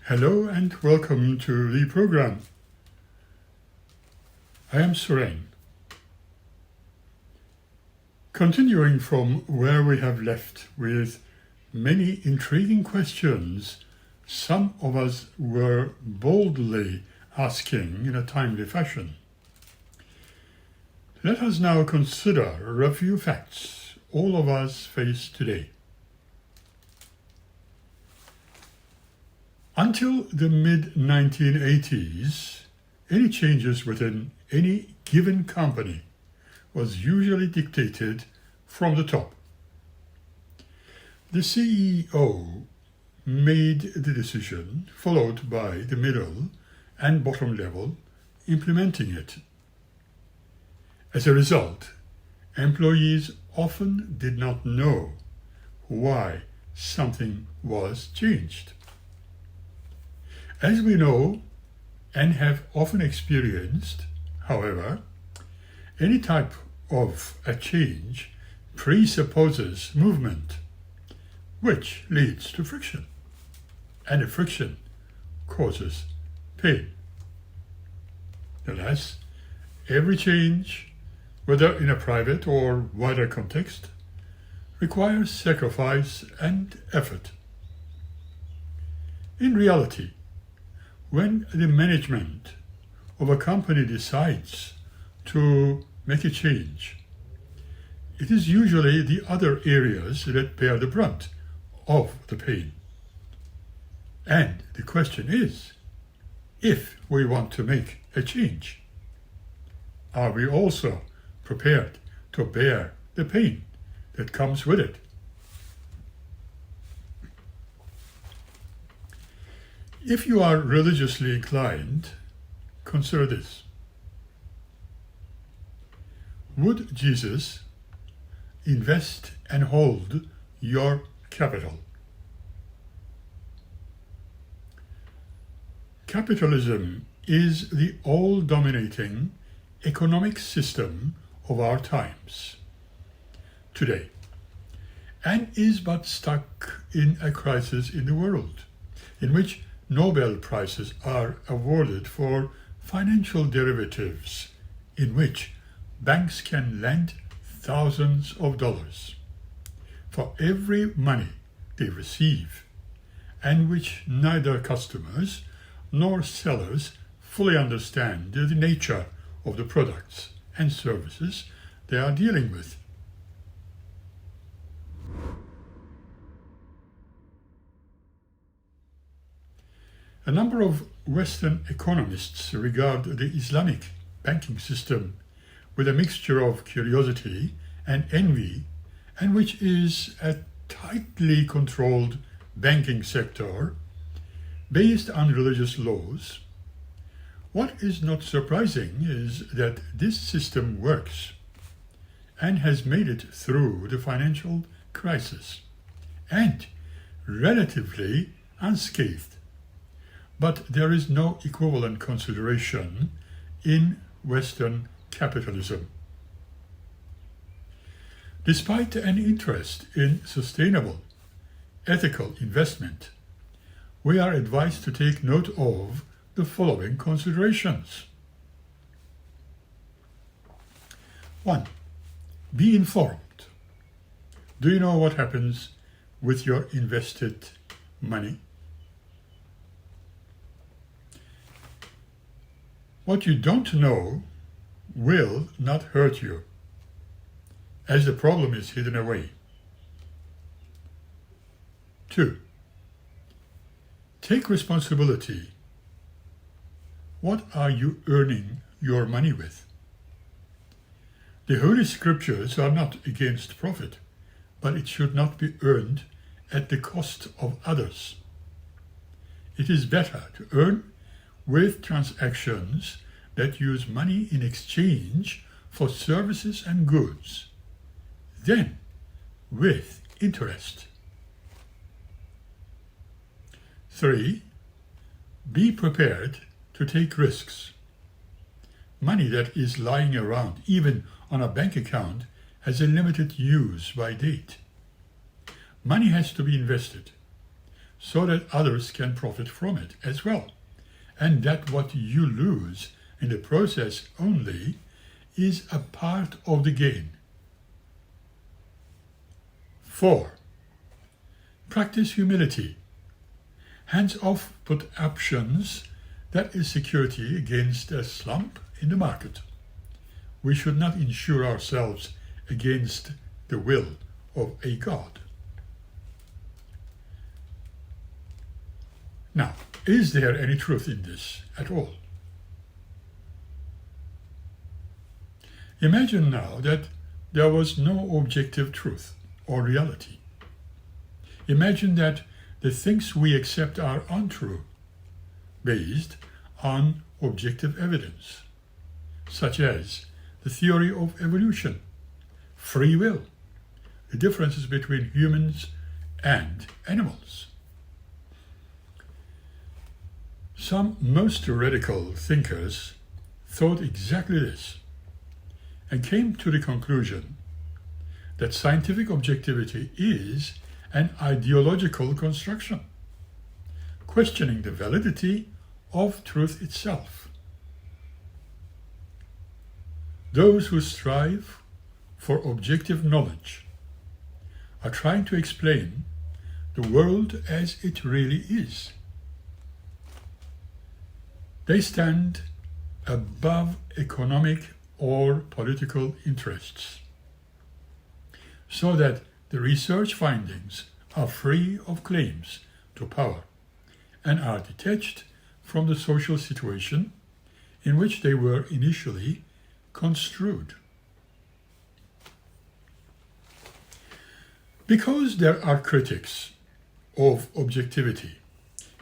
Hello and welcome to the program. I am Suren. Continuing from where we have left with many intriguing questions some of us were boldly asking in a timely fashion. Let us now consider a few facts all of us face today. Until the mid-1980s, any changes within any given company was usually dictated from the top. The CEO made the decision, followed by the middle and bottom level implementing it. As a result, employees often did not know why something was changed. As we know and have often experienced, however, any type of a change presupposes movement, which leads to friction, and the friction causes pain. Alas, every change, whether in a private or wider context, requires sacrifice and effort. In reality, when the management of a company decides to make a change, it is usually the other areas that bear the brunt of the pain. And the question is, if we want to make a change, are we also prepared to bear the pain that comes with it? If you are religiously inclined, consider this. Would Jesus invest and hold your capital? Capitalism is the all-dominating economic system of our times today, and is but stuck in a crisis in the world, in which Nobel Prizes are awarded for financial derivatives in which banks can lend thousands of dollars for every money they receive, and which neither customers nor sellers fully understand the nature of the products and services they are dealing with. A number of Western economists regard the Islamic banking system with a mixture of curiosity and envy, and which is a tightly controlled banking sector based on religious laws. What is not surprising is that this system works and has made it through the financial crisis, and relatively unscathed. But there is no equivalent consideration in Western capitalism. Despite an interest in sustainable, ethical investment, we are advised to take note of the following considerations. 1. Be informed. Do you know what happens with your invested money? What you don't know will not hurt you, as the problem is hidden away. 2. Take responsibility. What are you earning your money with? The Holy Scriptures are not against profit, but it should not be earned at the cost of others. It is better to earn with transactions that use money in exchange for services and goods than with interest. 3. Be prepared to take risks. Money that is lying around, even on a bank account, has a limited use by date. Money has to be invested. so that others can profit from it as well, and that what you lose in the process only is a part of the gain. 4. Practice humility. Hands off put options that is security against a slump in the market. We should not insure ourselves against the will of a God. Now, is there any truth in this at all? Imagine now that there was no objective truth or reality. Imagine that the things we accept are untrue, based on objective evidence, such as the theory of evolution, free will, the differences between humans and animals. Some most radical thinkers thought exactly this and came to the conclusion that scientific objectivity is an ideological construction, questioning the validity of truth itself. Those who strive for objective knowledge are trying to explain the world as it really is. They stand above economic or political interests, so that the research findings are free of claims to power and are detached from the social situation in which they were initially construed. Because there are critics of objectivity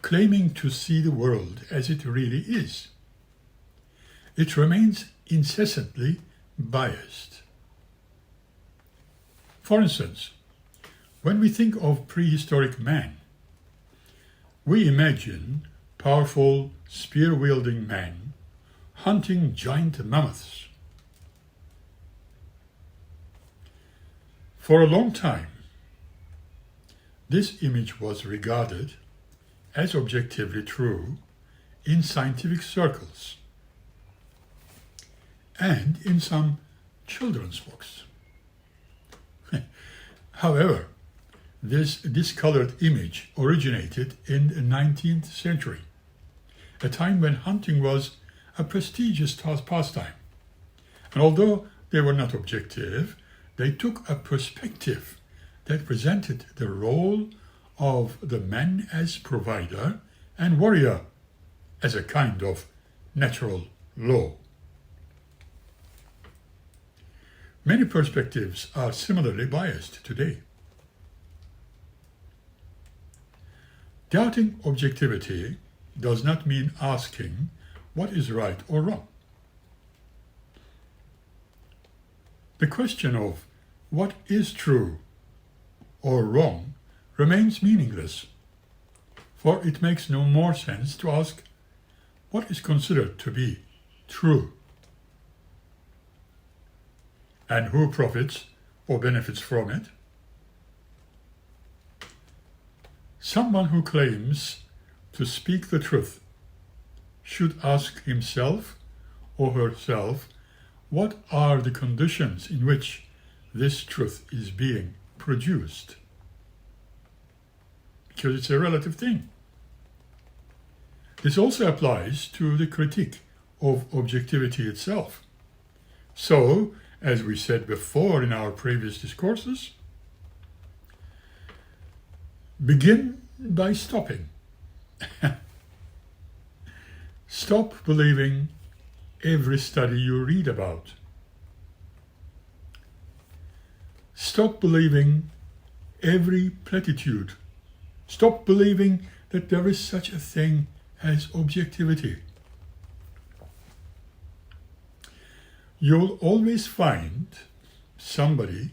claiming to see the world as it really is, it remains incessantly biased. For instance, when we think of prehistoric man, we imagine powerful spear-wielding man hunting giant mammoths. For a long time, this image was regarded as objectively true in scientific circles and in some children's books. However, this discolored image originated in the 19th century, a time when hunting was a prestigious pastime. And although they were not objective, they took a perspective that presented the role of the man as provider and warrior as a kind of natural law. Many perspectives are similarly biased today. Doubting objectivity does not mean asking what is right or wrong. The question of what is true or wrong remains meaningless, for it makes no more sense to ask what is considered to be true and who profits or benefits from it. Someone who claims to speak the truth should ask himself or herself what are the conditions in which this truth is being produced. Because it's a relative thing. This also applies to the critique of objectivity itself. So, as we said before in our previous discourses, begin by stopping. Stop believing every study you read about. Stop believing every platitude. Stop believing that there is such a thing as objectivity. You'll always find somebody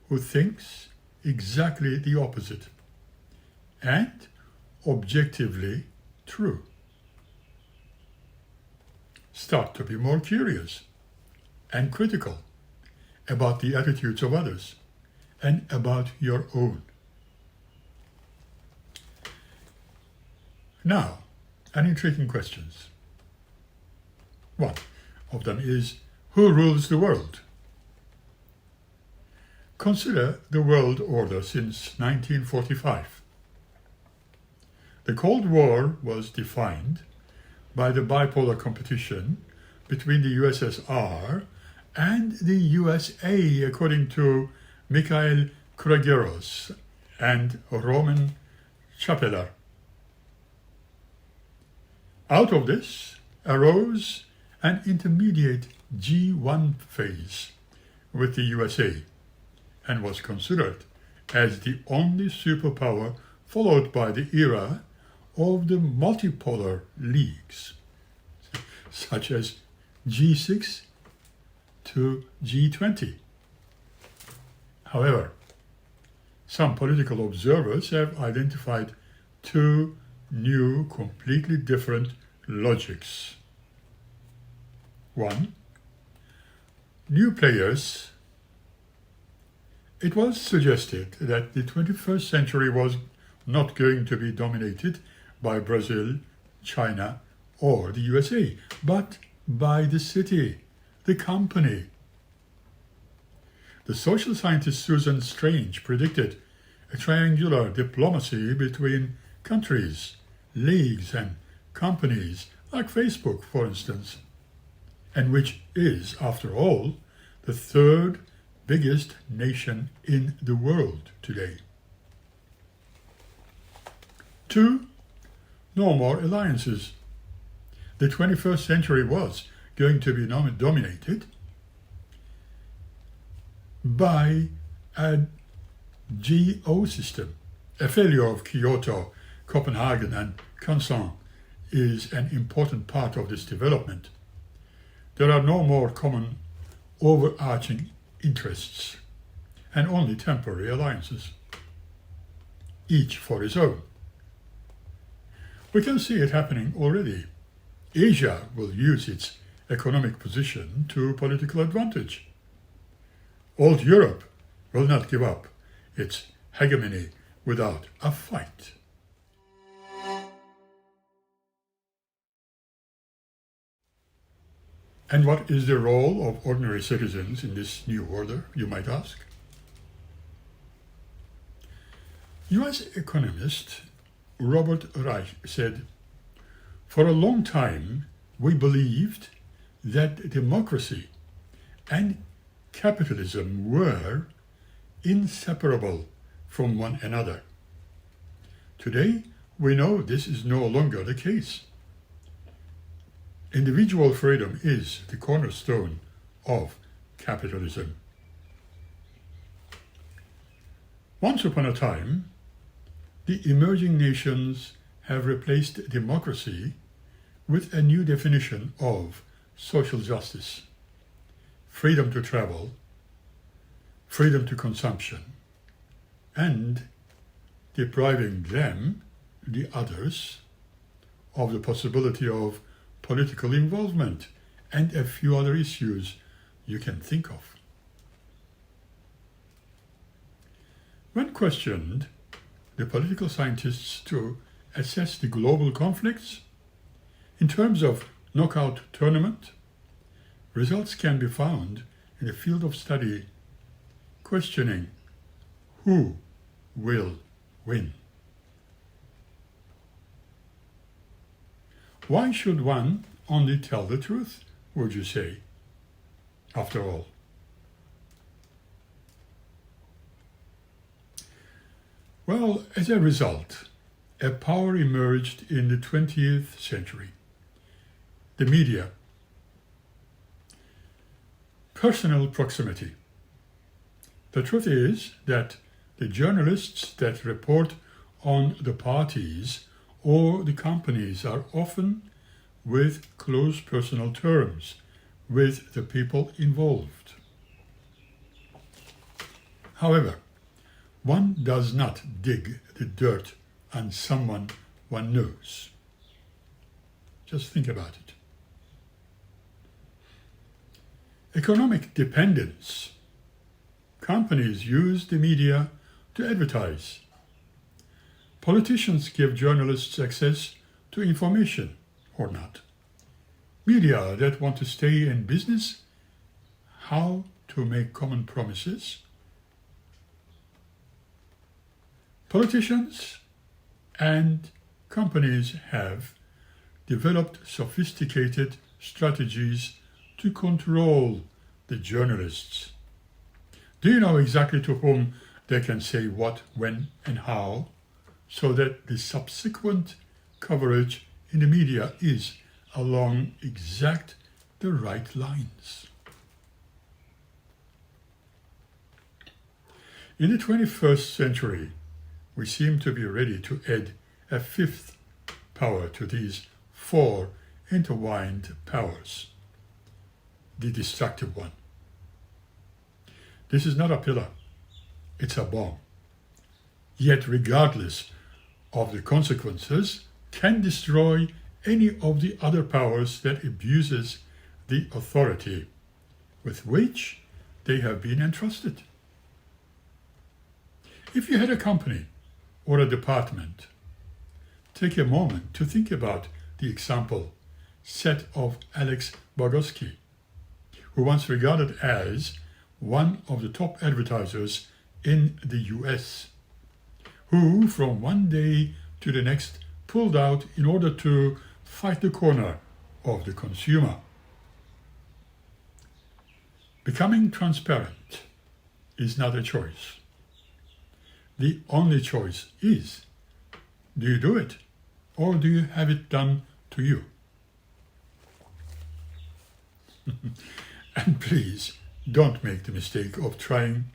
who thinks exactly the opposite and objectively true. Start to be more curious and critical about the attitudes of others and about your own. Now, an intriguing questions. One of them is, who rules the world? Consider the world order since 1945. The Cold War was defined by the bipolar competition between the USSR and the USA, according to Mikhail Krogerus and Roman Tschaeppeler. Out of this arose an intermediate G1 phase with the USA, and was considered as the only superpower, followed by the era of the multipolar leagues, such as G6 to G20. However, some political observers have identified two new, completely different logics. One, new players. It was suggested that the 21st century was not going to be dominated by Brazil, China, or the USA, but by the city, the company. The social scientist Susan Strange predicted a triangular diplomacy between countries, leagues, and companies, like Facebook, for instance, and which is, after all, the third biggest nation in the world today. Two, no more alliances. The 21st century was going to be dominated by a GO system. A failure of Kyoto, Copenhagen, and Canton is an important part of this development. There are no more common overarching interests, and only temporary alliances, each for his own. We can see it happening already. Asia will use its economic position to political advantage. Old Europe will not give up its hegemony without a fight. And what is the role of ordinary citizens in this new order, you might ask? US economist Robert Reich said, "For a long time, we believed that democracy and capitalism were inseparable from one another. Today, we know this is no longer the case. Individual freedom is the cornerstone of capitalism." Once upon a time, the emerging nations have replaced democracy with a new definition of social justice: freedom to travel, freedom to consumption, and depriving them, the others, of the possibility of political involvement and a few other issues you can think of. When questioned, the political scientists to assess the global conflicts in terms of knockout tournament, results can be found in the field of study questioning who will win. Why should one only tell the truth, would you say, after all? Well, as a result, a power emerged in the 20th century: the media. Personal proximity. The truth is that the journalists that report on the parties or the companies are often with close personal terms with the people involved. However, one does not dig the dirt on someone one knows. Just think about it. Economic dependence. Companies use the media to advertise. Politicians give journalists access to information or not. Media that want to stay in business, how to make common promises. Politicians and companies have developed sophisticated strategies to control the journalists. Do you know exactly to whom they can say what, when, and how, so that the subsequent coverage in the media is along exact the right lines? In the 21st century, we seem to be ready to add a fifth power to these four intertwined powers, the destructive one. This is not a pillar, it's a bomb. Yet regardless of the consequences, can destroy any of the other powers that abuses the authority with which they have been entrusted. If you had a company or a department, take a moment to think about the example set of Alex Bogosky, who once regarded as one of the top advertisers in the US, who from one day to the next pulled out in order to fight the corner of the consumer. Becoming transparent is not a choice. The only choice is, do you do it or do you have it done to you? And please don't make the mistake of trying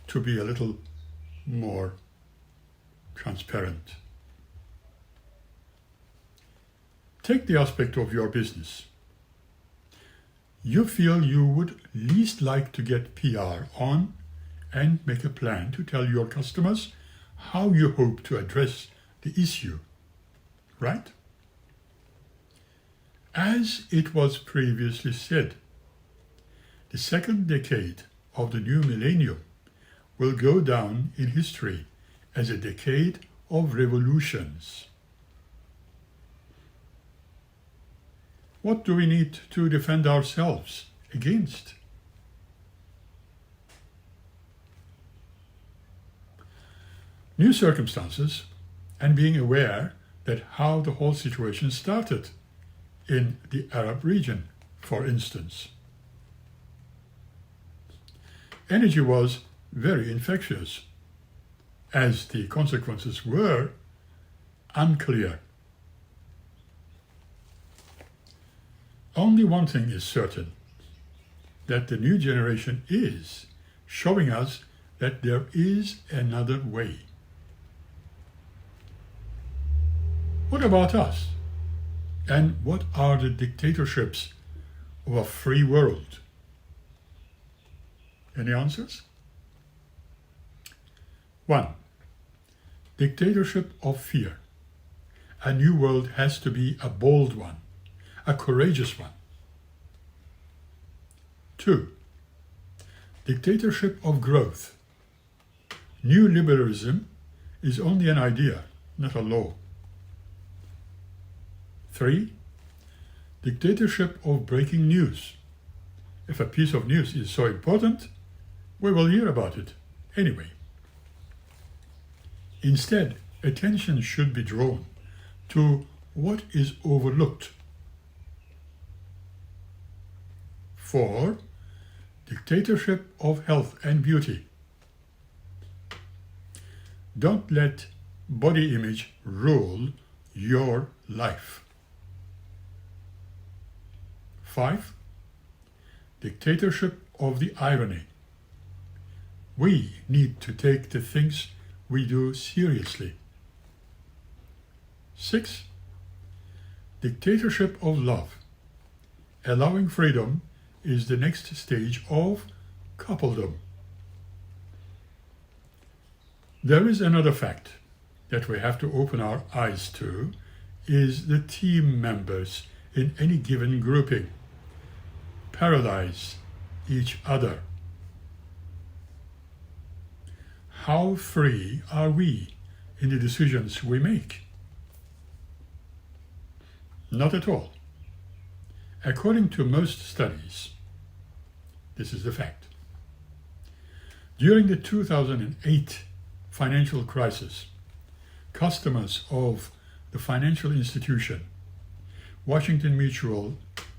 to be a little more transparent. Take the aspect of your business. You feel you would least like to get PR on and make a plan to tell your customers how you hope to address the issue, right? As it was previously said, the second decade of the new millennium will go down in history as a decade of revolutions. What do we need to defend ourselves against? New circumstances and being aware that how the whole situation started in the Arab region, for instance. Energy was very infectious, as the consequences were unclear. Only one thing is certain, that the new generation is showing us that there is another way. What about us? And what are the dictatorships of a free world? Any answers? 1. Dictatorship of fear. A new world has to be a bold one, a courageous one. 2. Dictatorship of growth. New liberalism is only an idea, not a law. 3. Dictatorship of breaking news. If a piece of news is so important, we will hear about it anyway. Instead, attention should be drawn to what is overlooked. 4. Dictatorship of health and beauty. Don't let body image rule your life. 5. Dictatorship of the irony. We need to take the things we do seriously. 6. Dictatorship of love. Allowing freedom is the next stage of coupledom. There is another fact that we have to open our eyes to, is the team members in any given grouping paralyze each other. How free are we in the decisions we make? Not at all. According to most studies, this is the fact. During the 2008 financial crisis, customers of the financial institution, Washington Mutual,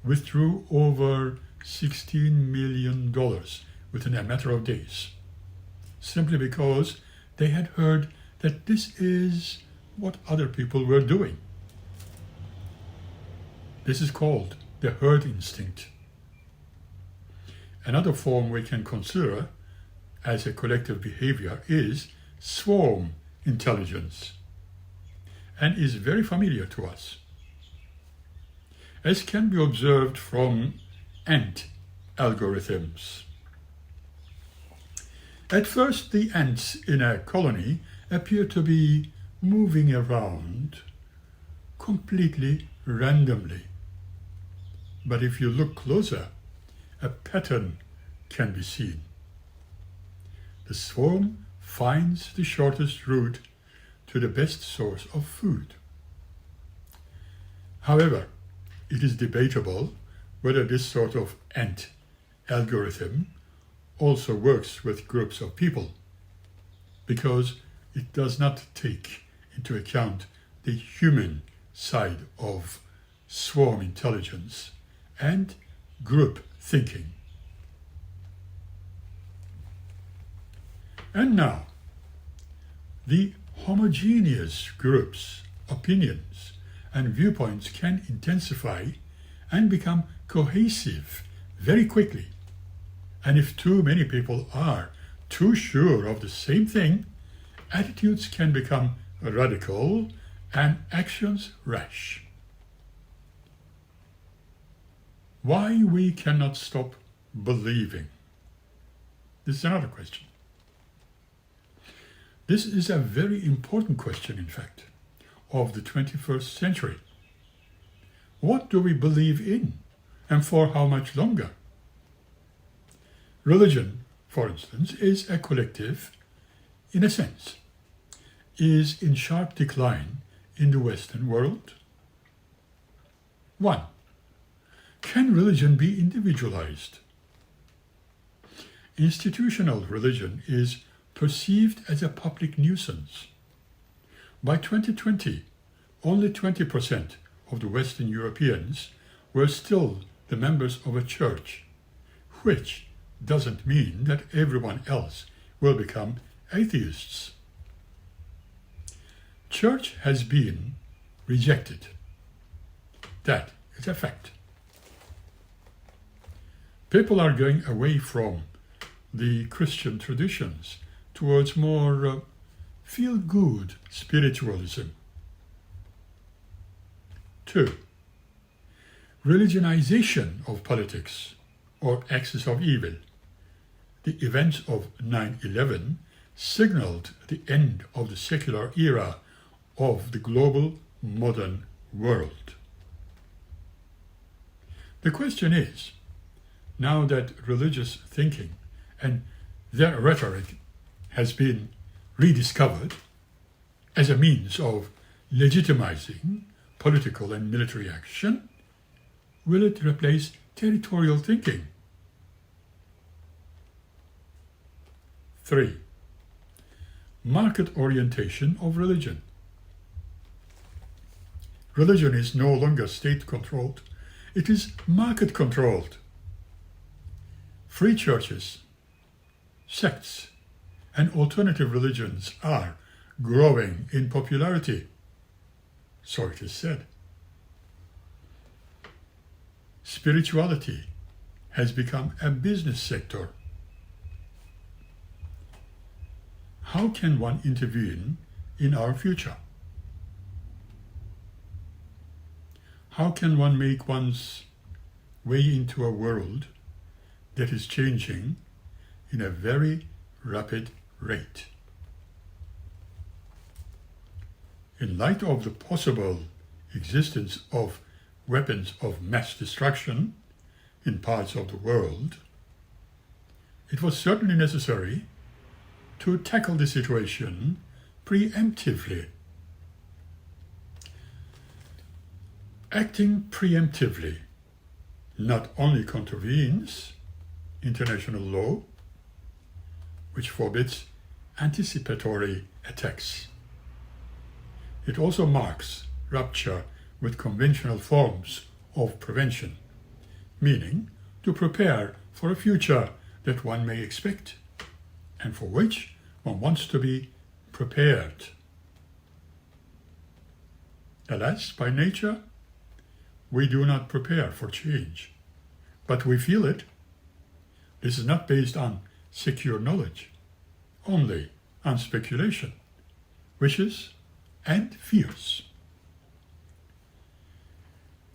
withdrew over $16 million within a matter of days, simply because they had heard that this is what other people were doing. This is called the herd instinct. Another form we can consider as a collective behavior is swarm intelligence, and is very familiar to us, as can be observed from ant algorithms. At first, the ants in a colony appear to be moving around completely randomly. But if you look closer, a pattern can be seen. The swarm finds the shortest route to the best source of food. However, it is debatable whether this sort of ant algorithm also works with groups of people, because it does not take into account the human side of swarm intelligence and group thinking. And now, the homogeneous groups, opinions, and viewpoints can intensify and become cohesive very quickly. And if too many people are too sure of the same thing, attitudes can become radical and actions rash. Why we cannot stop believing? This is another question. This is a very important question, in fact, of the 21st century. What do we believe in, and for how much longer? Religion, for instance, is a collective, in a sense, is in sharp decline in the Western world. 1. Can religion be individualized? Institutional religion is perceived as a public nuisance. By 2020, only 20% of the Western Europeans were still the members of a church, which doesn't mean that everyone else will become atheists. Church has been rejected. That is a fact. People are going away from the Christian traditions towards more feel-good spiritualism. 2. Religionization of politics, or axis of evil. The events of 9/11 signaled the end of the secular era of the global modern world. The question is, now that religious thinking and their rhetoric has been rediscovered as a means of legitimizing political and military action, will it replace territorial thinking? 3. Market orientation of religion. Religion is no longer state-controlled, it is market-controlled. Free churches, sects, and alternative religions are growing in popularity, so it is said. Spirituality has become a business sector. How can one intervene in our future? How can one make one's way into a world that is changing in a very rapid rate? In light of the possible existence of weapons of mass destruction in parts of the world, it was certainly necessary to tackle the situation preemptively. Acting preemptively not only contravenes international law, which forbids anticipatory attacks, it also marks rupture with conventional forms of prevention, meaning to prepare for a future that one may expect and for which one wants to be prepared. Alas, by nature, we do not prepare for change, but we feel it. This is not based on secure knowledge, only on speculation, wishes, and fears.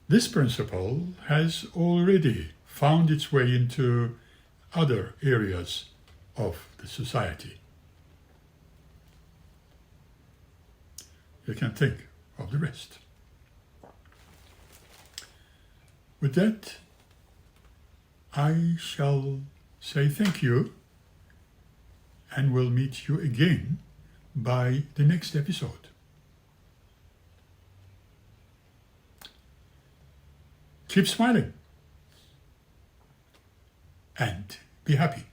This principle has already found its way into other areas of the society. You can think of the rest. With that, I shall say thank you and will meet you again by the next episode. Keep smiling and be happy.